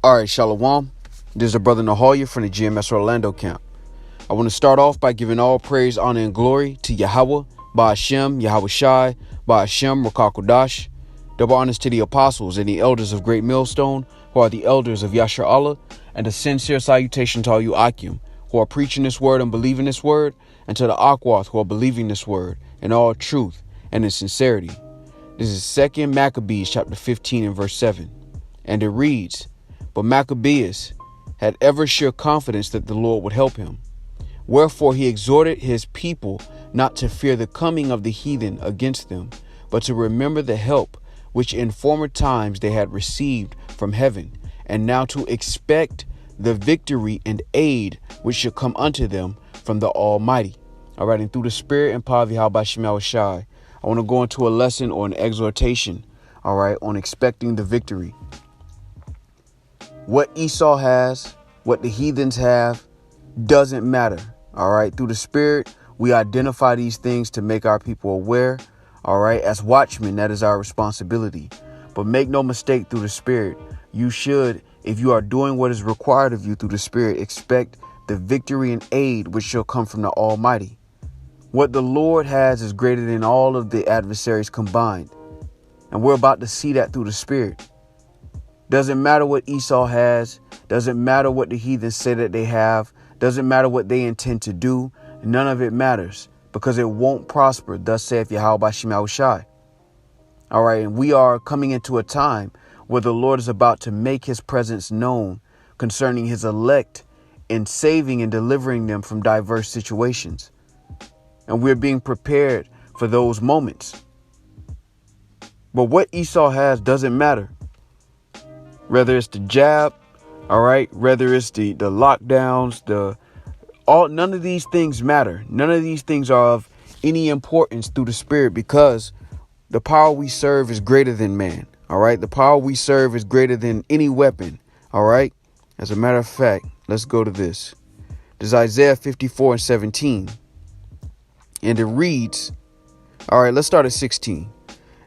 All right, Shalom. This is a brother Nahoya from the GMS Orlando camp. I want to start off by giving all praise, honor, and glory to Yahweh, Ba'ashem, Yahweh Shai, Ba'ashem, Rakakodash. Double honors to the apostles and the elders of Great Millstone, who are the elders of Yashar Allah, and a sincere salutation to all you Akim, who are preaching this word and believing this word, and to the Akwath, who are believing this word in all truth and in sincerity. This is 2 Maccabees chapter 15 and verse 7. And it reads, "But Maccabeus had ever sure confidence that the Lord would help him. Wherefore he exhorted his people not to fear the coming of the heathen against them, but to remember the help which in former times they had received from heaven, and now to expect the victory and aid which should come unto them from the Almighty." All right, and through the Spirit and power of Yahweh Shai, I want to go into a lesson or an exhortation, all right, on expecting the victory. What Esau has, what the heathens have, doesn't matter. All right. Through the Spirit, we identify these things to make our people aware. All right. As watchmen, that is our responsibility. But make no mistake, through the Spirit, you should, if you are doing what is required of you through the Spirit, expect the victory and aid which shall come from the Almighty. What the Lord has is greater than all of the adversaries combined. And we're about to see that through the Spirit. Doesn't matter what Esau has. Doesn't matter what the heathens say that they have. Doesn't matter what they intend to do. None of it matters because it won't prosper. Thus saith Yahweh Shai. All right. And we are coming into a time where the Lord is about to make his presence known concerning his elect in saving and delivering them from diverse situations. And we're being prepared for those moments. But what Esau has doesn't matter. Whether it's the jab, all right, whether it's the lockdowns, none of these things matter. None of these things are of any importance through the Spirit because the power we serve is greater than man. All right. The power we serve is greater than any weapon. All right. As a matter of fact, let's go to this. This is Isaiah 54 and 17. And it reads, all right, let's start at 16.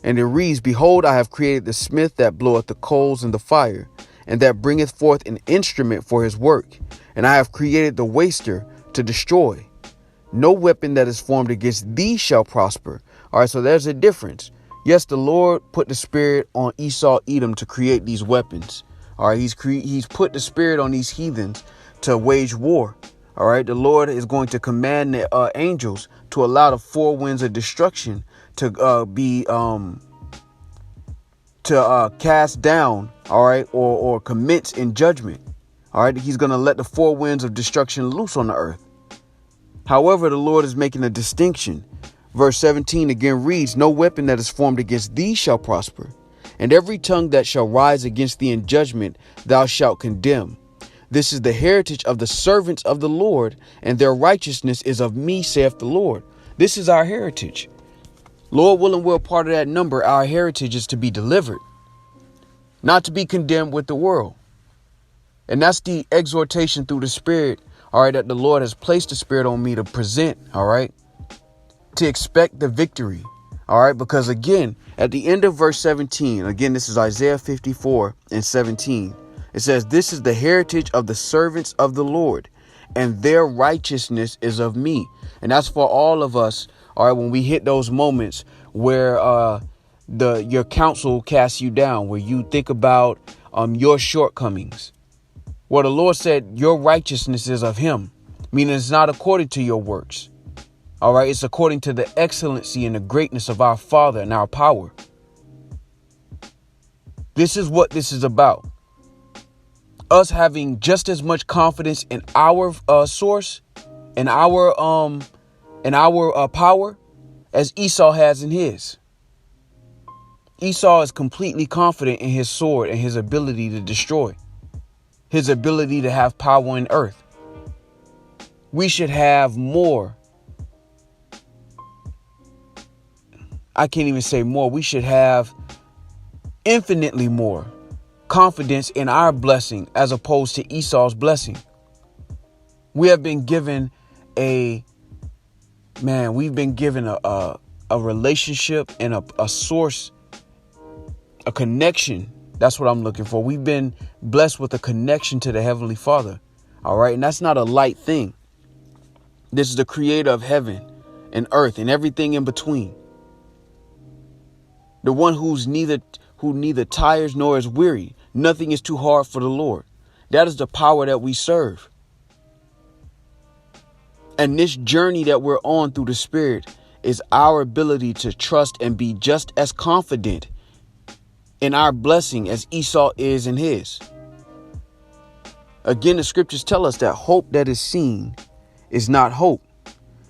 And it reads, "Behold, I have created the smith that bloweth the coals in the fire, and that bringeth forth an instrument for his work. And I have created the waster to destroy. No weapon that is formed against thee shall prosper." All right, so there's a difference. Yes, the Lord put the spirit on Esau, Edom to create these weapons. All right, he's put the spirit on these heathens to wage war. All right, the Lord is going to command the angels to allow the four winds of destruction to be cast down, all right, or commence in judgment. All right, he's going to let the four winds of destruction loose on the earth. However, the Lord is making a distinction. Verse 17 again reads, "No weapon that is formed against thee shall prosper, and every tongue that shall rise against thee in judgment thou shalt condemn. This is the heritage of the servants of the Lord, and their righteousness is of me, saith the Lord." This is our heritage. Lord willing, we're a part of that number. Our heritage is to be delivered, not to be condemned with the world. And that's the exhortation through the Spirit, all right, that the Lord has placed the Spirit on me to present, all right, to expect the victory, all right, because again, at the end of verse 17, again, this is Isaiah 54 and 17. It says, "This is the heritage of the servants of the Lord, and their righteousness is of me." And that's for all of us. All right, when we hit those moments where your counsel casts you down, where you think about your shortcomings, well, the Lord said your righteousness is of him, meaning it's not according to your works. All right, it's according to the excellency and the greatness of our Father and our power. This is what this is about. Us having just as much confidence in our source and our power as Esau has in his. Esau is completely confident in his sword and his ability to destroy, his ability to have power in earth. We should have more. I can't even say more. We should have infinitely more confidence in our blessing as opposed to Esau's blessing. We have been given a relationship and a source, a connection That's what I'm looking for. We've been blessed with a connection to the Heavenly Father. All right. And that's not a light thing. This is the creator of heaven and earth and everything in between. The one who neither tires nor is weary. Nothing is too hard for the Lord. That is the power that we serve. And this journey that we're on through the Spirit is our ability to trust and be just as confident in our blessing as Esau is in his. Again, the scriptures tell us that hope that is seen is not hope.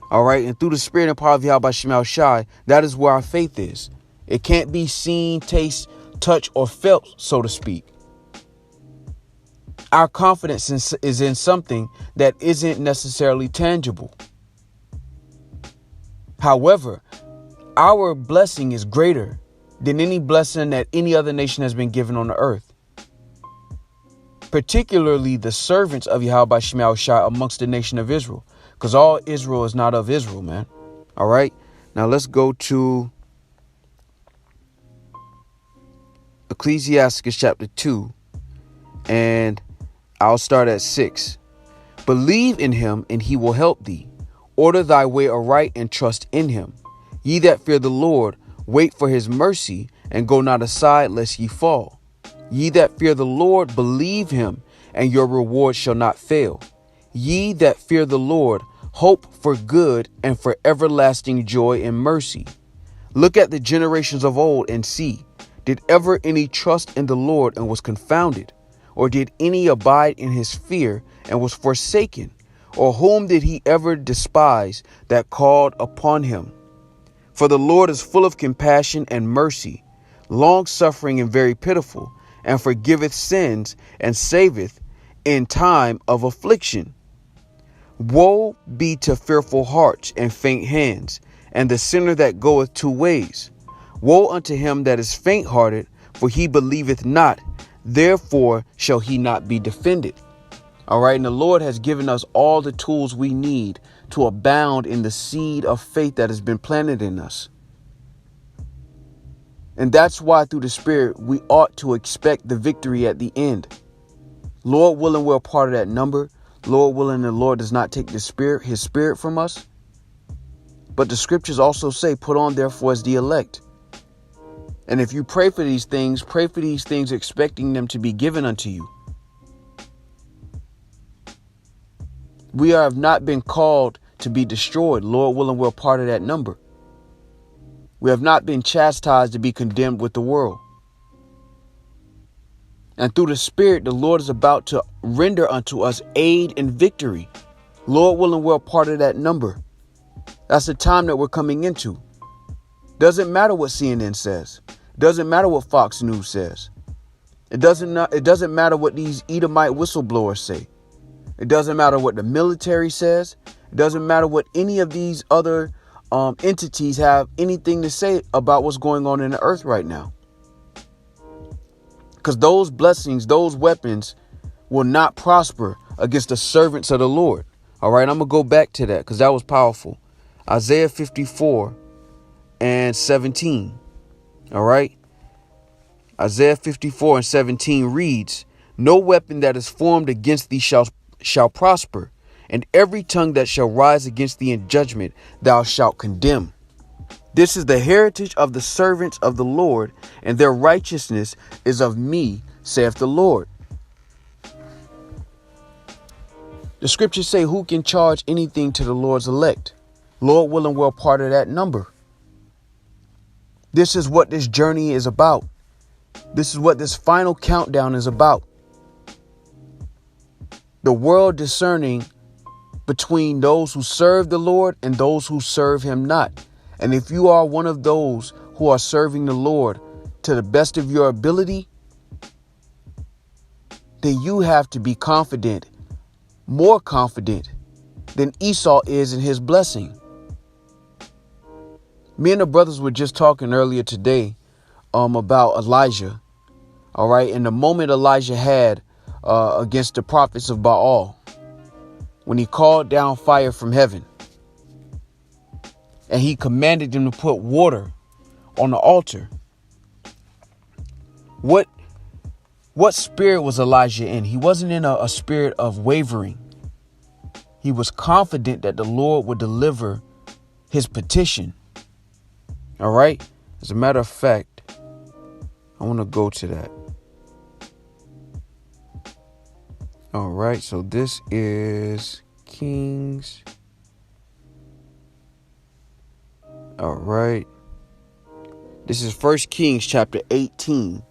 All right. And through the Spirit and power of Yahweh Shema Shai, that is where our faith is. It can't be seen, taste, touch, or felt, so to speak. Our confidence is in something that isn't necessarily tangible. However, our blessing is greater than any blessing that any other nation has been given on the earth. Particularly the servants of Yahweh Shema Shai amongst the nation of Israel. Because all Israel is not of Israel, man. All right. Now let's go to Ecclesiastes chapter 2. And I'll start at 6. Believe in him and he will help thee. Order thy way aright and trust in him. Ye that fear the Lord, wait for his mercy and go not aside lest ye fall. Ye that fear the Lord, believe him and your reward shall not fail. Ye that fear the Lord, hope for good and for everlasting joy and mercy. Look at the generations of old and see, did ever any trust in the Lord and was confounded? Or did any abide in his fear and was forsaken? Or whom did he ever despise that called upon him? For the Lord is full of compassion and mercy, long suffering and very pitiful, and forgiveth sins and saveth in time of affliction. Woe be to fearful hearts and faint hands, and the sinner that goeth two ways. Woe unto him that is faint-hearted, for he believeth not, therefore shall he not be defended. All right. And the Lord has given us all the tools we need to abound in the seed of faith that has been planted in us. And that's why through the Spirit, we ought to expect the victory at the end. Lord willing, we're a part of that number. Lord willing, the Lord does not take his spirit from us. But the scriptures also say, put on therefore as the elect. And if you pray for these things expecting them to be given unto you. We have not been called to be destroyed. Lord willing, we're a part of that number. We have not been chastised to be condemned with the world. And through the Spirit, the Lord is about to render unto us aid and victory. Lord willing, we're a part of that number. That's the time that we're coming into. Doesn't matter what CNN says. Doesn't matter what Fox News says. It doesn't matter what these Edomite whistleblowers say. It doesn't matter what the military says. It doesn't matter what any of these other entities have anything to say about what's going on in the earth right now. Because those blessings, those weapons will not prosper against the servants of the Lord. All right, I'm going to go back to that because that was powerful. Isaiah 54 and 17. All right. Isaiah 54 and 17 reads, no weapon that is formed against thee shall prosper, and every tongue that shall rise against thee in judgment thou shalt condemn. This is the heritage of the servants of the Lord, and their righteousness is of me, saith the Lord. The scriptures say, who can charge anything to the Lord's elect? Lord willing, we're a part of that number. This is what this journey is about. This is what this final countdown is about. The world discerning between those who serve the Lord and those who serve him not. And if you are one of those who are serving the Lord to the best of your ability, then you have to be confident, more confident than Esau is in his blessing. Me and the brothers were just talking earlier today about Elijah. All right. And the moment Elijah had against the prophets of Baal, when he called down fire from heaven and he commanded them to put water on the altar. What What spirit was Elijah in? He wasn't in a spirit of wavering. He was confident that the Lord would deliver his petition. All right. As a matter of fact, I want to go to that. All right. So this is Kings. All right. This is 1 Kings chapter 18.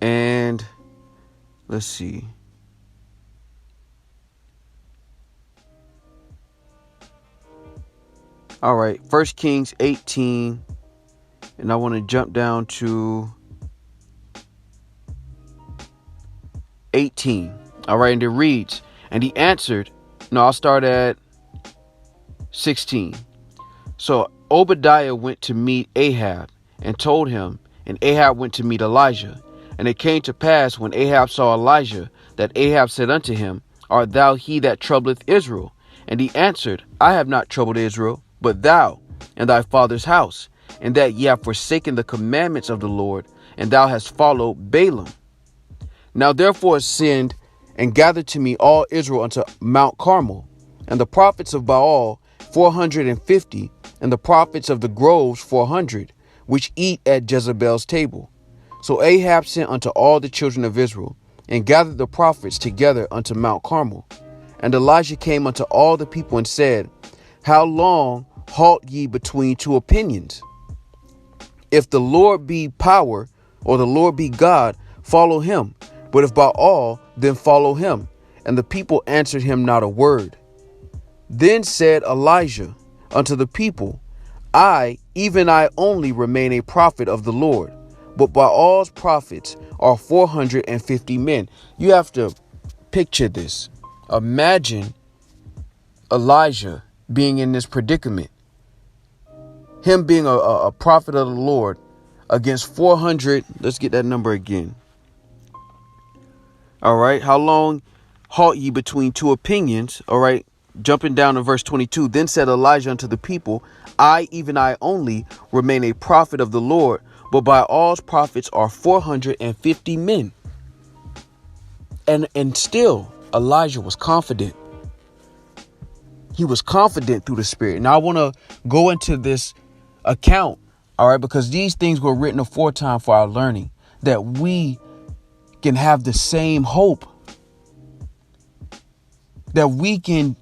And let's see. All right. 1 Kings 18. And I want to jump down to 18. All right. And it reads, and he answered. No, I'll start at 16. So Obadiah went to meet Ahab and told him, and Ahab went to meet Elijah. And it came to pass when Ahab saw Elijah that Ahab said unto him, art thou he that troubleth Israel? And he answered, I have not troubled Israel, but thou and thy father's house, and that ye have forsaken the commandments of the Lord, and thou hast followed Balaam. Now therefore send and gather to me all Israel unto Mount Carmel, and the prophets of Baal 450, and the prophets of the groves 400, which eat at Jezebel's table. So Ahab sent unto all the children of Israel, and gathered the prophets together unto Mount Carmel. And Elijah came unto all the people and said, how long halt ye between two opinions? If the Lord be power, or the Lord be God, follow him. But if Baal, then follow him. And the people answered him not a word. Then said Elijah unto the people, I, even I only, remain a prophet of the Lord, but Baal's prophets are 450 men. You have to picture this. Imagine Elijah being in this predicament. Him being a prophet of the Lord against 400. Let's get that number again. All right. How long halt ye between two opinions? All right. Jumping down to verse 22. Then said Elijah unto the people, I, even I only, remain a prophet of the Lord, but Baal's prophets are 450 men. And still Elijah was confident. He was confident through the Spirit. Now I want to go into this account, all right, because these things were written aforetime for our learning, that we can have the same hope, that we can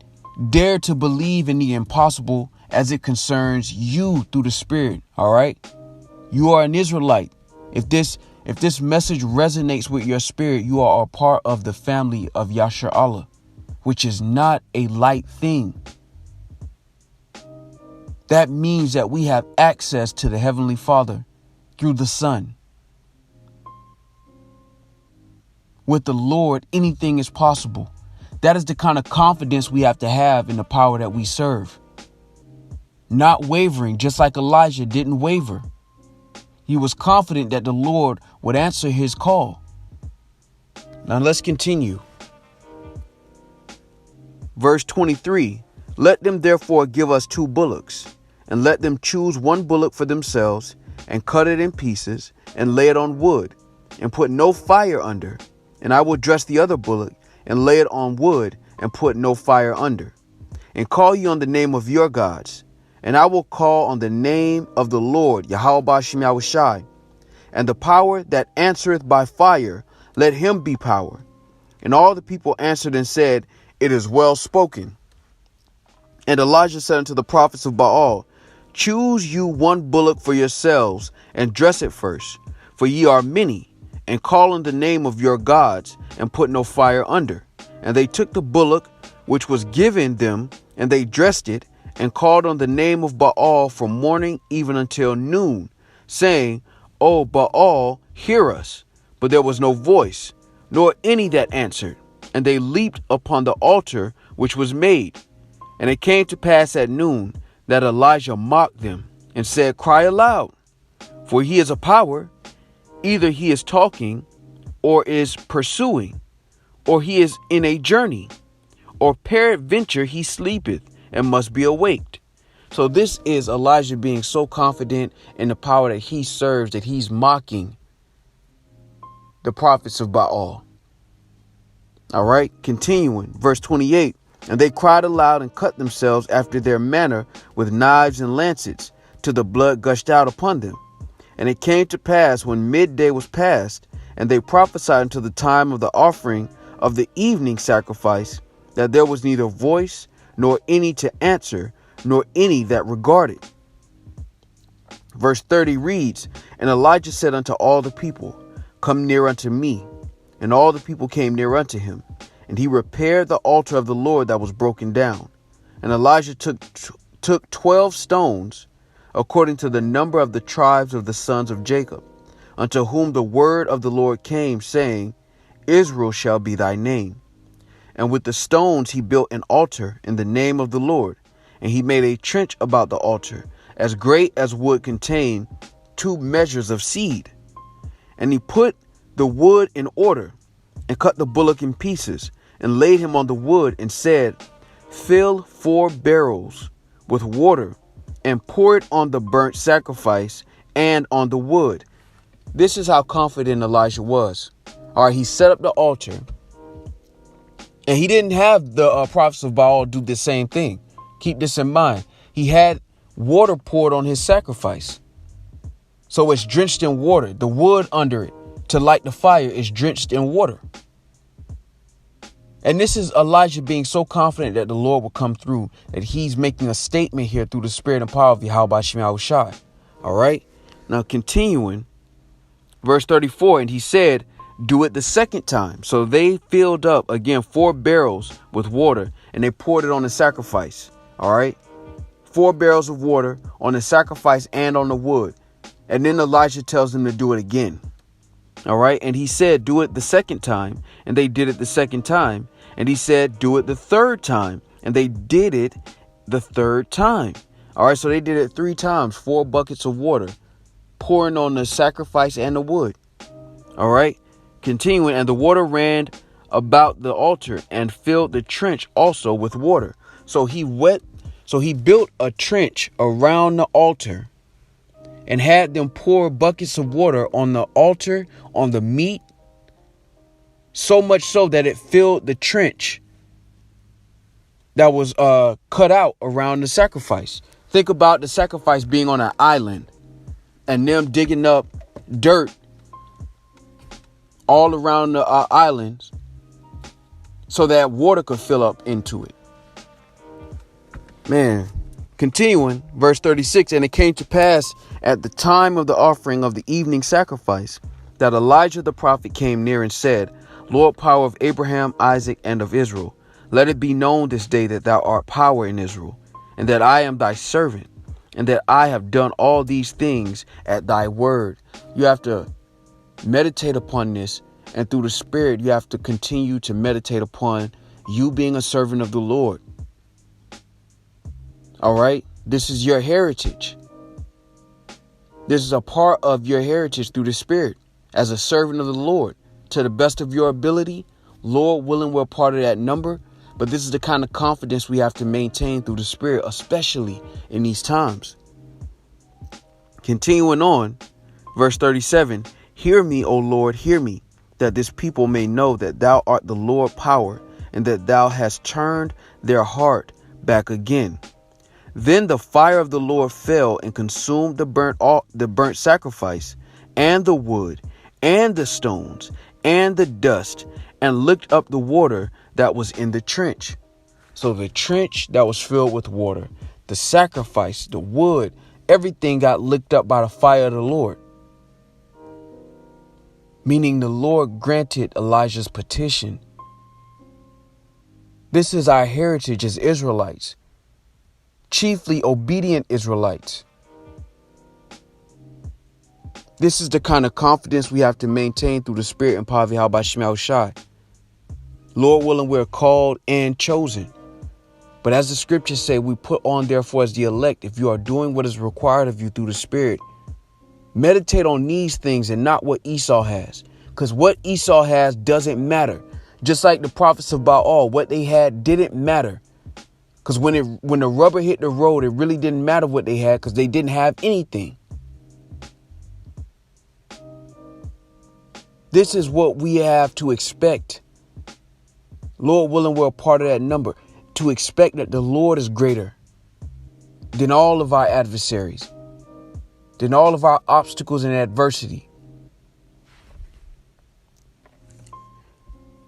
dare to believe in the impossible as it concerns you through the Spirit. All right. You are an Israelite. If this message resonates with your spirit, you are a part of the family of Yasher Allah, which is not a light thing. That means that we have access to the Heavenly Father through the Son. With the Lord, anything is possible. That is the kind of confidence we have to have in the power that we serve. Not wavering, just like Elijah didn't waver. He was confident that the Lord would answer his call. Now let's continue. Verse 23. Let them therefore give us 2 bullocks, and let them choose 1 bullock for themselves, and cut it in pieces, and lay it on wood, and put no fire under. And I will dress the other bullock, and lay it on wood, and put no fire under. And call ye on the name of your gods, and I will call on the name of the Lord, Yahweh Ba'ashem Yahushai. And the power that answereth by fire, let him be power. And all the people answered and said, it is well spoken. And Elijah said unto the prophets of Baal, choose you 1 bullock for yourselves, and dress it first, for ye are many, and call on the name of your gods, and put no fire under. And they took the bullock which was given them, and they dressed it, and called on the name of Baal from morning even until noon, saying, O Baal, hear us. But there was no voice, nor any that answered. And they leaped upon the altar which was made. And it came to pass at noon that Elijah mocked them and said, cry aloud, for he is a power. Either he is talking, or is pursuing, or he is in a journey, or peradventure he sleepeth and must be awaked. So this is Elijah being so confident in the power that he serves that he's mocking the prophets of Baal. All right, continuing, verse 28. And they cried aloud and cut themselves after their manner with knives and lancets, till the blood gushed out upon them. And it came to pass, when midday was past, and they prophesied until the time of the offering of the evening sacrifice, that there was neither voice, nor any to answer, nor any that regarded. Verse 30 reads, And Elijah said unto all the people, Come near unto me. And all the people came near unto him. And he repaired the altar of the Lord that was broken down. And Elijah took 12 stones, according to the number of the tribes of the sons of Jacob, unto whom the word of the Lord came, saying, Israel shall be thy name. And with the stones he built an altar in the name of the Lord. And he made a trench about the altar, as great as would contain 2 measures of seed. And he put the wood in order, and cut the bullock in pieces, and laid him on the wood, and said, Fill 4 barrels with water, and pour it on the burnt sacrifice and on the wood. This is how confident Elijah was. All right, he set up the altar, and he didn't have the prophets of Baal do the same thing. Keep this in mind. He had water poured on his sacrifice. So it's drenched in water. The wood under it to light the fire is drenched in water. And this is Elijah being so confident that the Lord will come through, that he's making a statement here through the spirit and power of Yahweh Shem Yahushai. All right. Now continuing, verse 34, and he said, Do it the second time. So they filled up again 4 barrels with water, and they poured it on the sacrifice. All right. 4 barrels of water on the sacrifice and on the wood. And then Elijah tells them to do it again. All right. And he said, Do it the second time. And they did it the second time. And he said, Do it the third time. And they did it the third time. All right. So they did it 3 times, 4 buckets of water, pouring on the sacrifice and the wood. All right. Continuing. And the water ran about the altar and filled the trench also with water. So he built a trench around the altar and had them pour buckets of water on the altar, on the meat, so much so that it filled the trench that was cut out around the sacrifice. Think about the sacrifice being on an island and them digging up dirt all around the islands so that water could fill up into it. Man. Continuing, verse 36, and it came to pass at the time of the offering of the evening sacrifice that Elijah the prophet came near and said, Lord, power of Abraham, Isaac, and of Israel, let it be known this day that thou art power in Israel, and that I am thy servant, and that I have done all these things at thy word. You have to meditate upon this, and through the Spirit, you have to continue to meditate upon you being a servant of the Lord. All right. This is your heritage. This is a part of your heritage through the Spirit as a servant of the Lord to the best of your ability. Lord willing, we're part of that number. But this is the kind of confidence we have to maintain through the Spirit, especially in these times. Continuing on, verse 37. Hear me, O Lord, hear me, that this people may know that thou art the Lord power, and that thou hast turned their heart back again. Then the fire of the Lord fell and consumed the burnt sacrifice and the wood and the stones and the dust, and licked up the water that was in the trench. So the trench that was filled with water, the sacrifice, the wood, everything got licked up by the fire of the Lord. Meaning the Lord granted Elijah's petition. This is our heritage as Israelites. Chiefly obedient Israelites. This is the kind of confidence we have to maintain through the Spirit and power of Yahweh Shem Yahushai. Lord willing, we're called and chosen. But as the scriptures say, we put on therefore as the elect, if you are doing what is required of you through the Spirit. Meditate on these things and not what Esau has. Because what Esau has doesn't matter. Just like the prophets of Baal, what they had didn't matter. Because when the rubber hit the road, it really didn't matter what they had because they didn't have anything. This is what we have to expect. Lord willing, we're a part of that number. To expect that the Lord is greater than all of our adversaries, than all of our obstacles and adversity.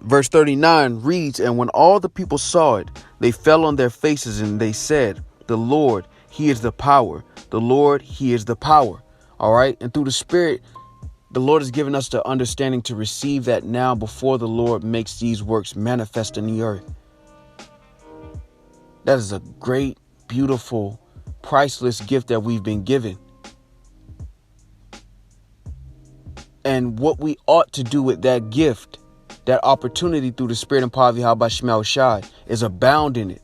Verse 39 reads, and when all the people saw it, they fell on their faces and they said, the Lord, he is the power. The Lord, he is the power. All right. And through the Spirit, the Lord has given us the understanding to receive that now before the Lord makes these works manifest in the earth. That is a great, beautiful, priceless gift that we've been given. And what we ought to do with that gift, that opportunity through the Spirit and power of Yahweh Shema Shai, is abound in it,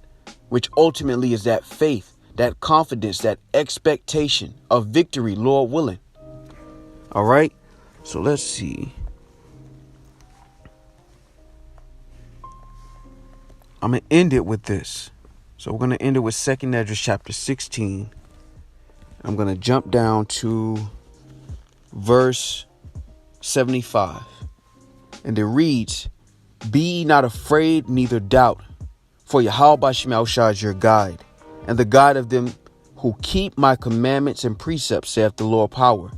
which ultimately is that faith, that confidence, that expectation of victory, Lord willing. All right. So let's see. I'm going to end it with this. So we're going to end it with 2nd Esdras chapter 16. I'm going to jump down to verse 75. And it reads, be ye not afraid, neither doubt, for Yahweh Shema Shai is your guide, and the guide of them who keep my commandments and precepts, saith the Lord power.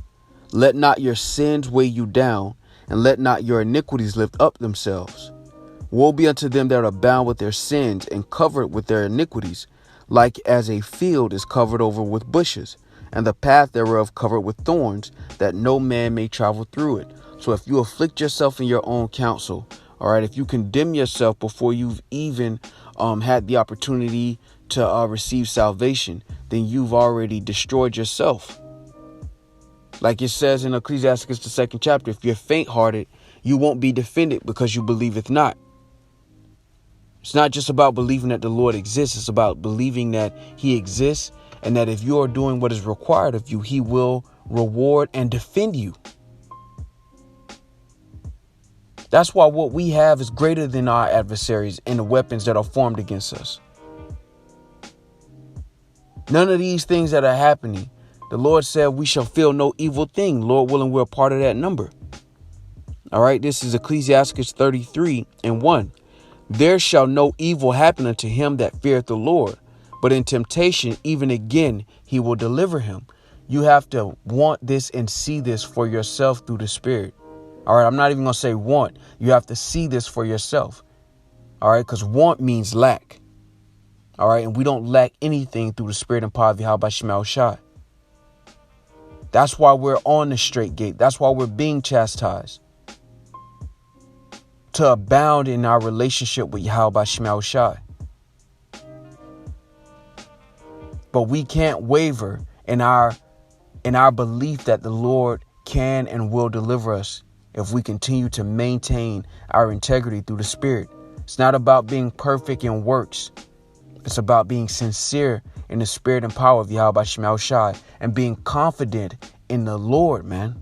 Let not your sins weigh you down, and let not your iniquities lift up themselves. Woe be unto them that are bound with their sins and covered with their iniquities, like as a field is covered over with bushes, and the path thereof covered with thorns, that no man may travel through it. So if you afflict yourself in your own counsel, all right, if you condemn yourself before you've even had the opportunity to receive salvation, then you've already destroyed yourself. Like it says in Ecclesiastes, the 2nd chapter, if you're faint-hearted, you won't be defended because you believeth not. It's not just about believing that the Lord exists. It's about believing that he exists, and that if you are doing what is required of you, he will reward and defend you. That's why what we have is greater than our adversaries and the weapons that are formed against us. None of these things that are happening, the Lord said we shall feel no evil thing. Lord willing, we're a part of that number. All right. This is Ecclesiastes 33:1. There shall no evil happen unto him that feareth the Lord, but in temptation, even again, he will deliver him. You have to want this and see this for yourself through the Spirit. All right. I'm not even going to say want. You have to see this for yourself. All right. Because want means lack. All right. And we don't lack anything through the Spirit and power of Yahweh Shema Shai. That's why we're on the straight gate. That's why we're being chastised. To abound in our relationship with Yahweh Shema Shai. But we can't waver in our belief that the Lord can and will deliver us if we continue to maintain our integrity through the Spirit. It's not about being perfect in works. It's about being sincere in the Spirit and power of Yahweh Shema Shai and being confident in the Lord, man.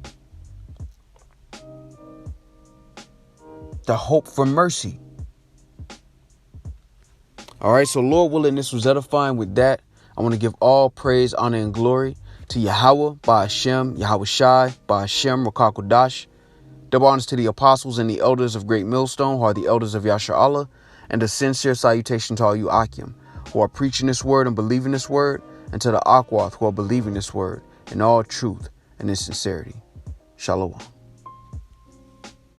The hope for mercy. All right, so Lord willing, this was edifying. With that, I want to give all praise, honor, and glory to Yahweh, Ba'ashem, Yahweh Shai, Ba'ashem, Rakakodash. Double honors to the apostles and the elders of Great Millstone, who are the elders of Yasha Allah, and a sincere salutation to all you Akim, who are preaching this word and believing this word, and to the Akwath, who are believing this word in all truth and in sincerity. Shalom.